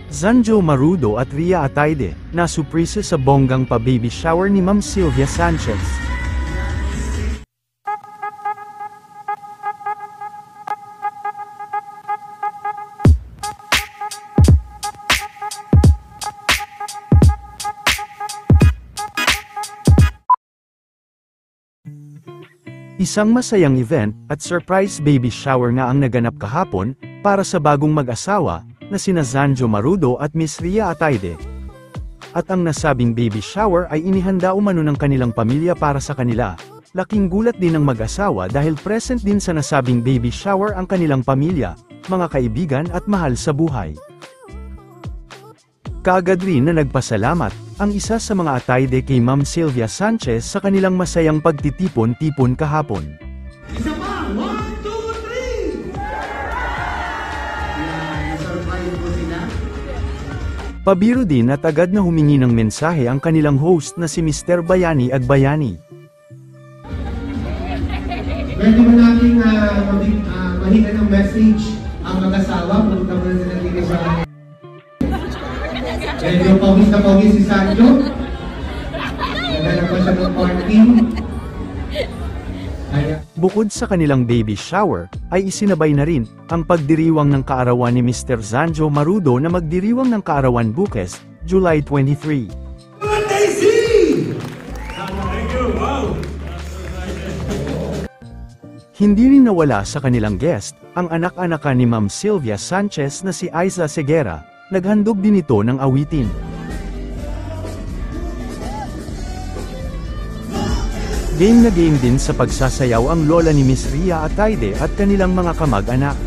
Zanjo Marudo at Ria Ataide, nasuprise sa bonggang pa-baby shower ni Ma'am Sylvia Sanchez. Isang masayang event at surprise baby shower nga ang naganap kahapon para sa bagong mag-asawa na sina Zanjo Marudo at Miss Ria Ataide. At ang nasabing baby shower ay inihanda umano ng kanilang pamilya para sa kanila. Laking gulat din ng mag-asawa dahil present din sa nasabing baby shower ang kanilang pamilya, mga kaibigan at mahal sa buhay. Kaagad rin na nagpasalamat ang isa sa mga Ataide kay Ma'am Sylvia Sanchez sa kanilang masayang pagtitipon-tipon kahapon. Isa pa! 1, 2, 3! Nasurprise po sila. Pabiro din at agad na humingi ng mensahe ang kanilang host na si Mr. Bayani Agbayani. Pwede mo nating mahinga ng message ang mag-asawa kung tama na sila dito sa... Medyo pawis na pawis si Sanjo. Naghanap pa siya ng party. Bukod sa kanilang baby shower, ay isinabay na rin ang pagdiriwang ng kaarawan ni Mr. Zanjo Marudo na magdiriwang ng kaarawan bukas, July 23. Birthday Z! Thank you, wow! Hindi rin nawala sa kanilang guest, ang anak-anakan ni Ma'am Sylvia Sanchez na si Aiza Segera, naghandog din ito ng awitin. Game na game din sa pagsasayaw ang lola ni Miss Ria Ataide at kanilang mga kamag-anak.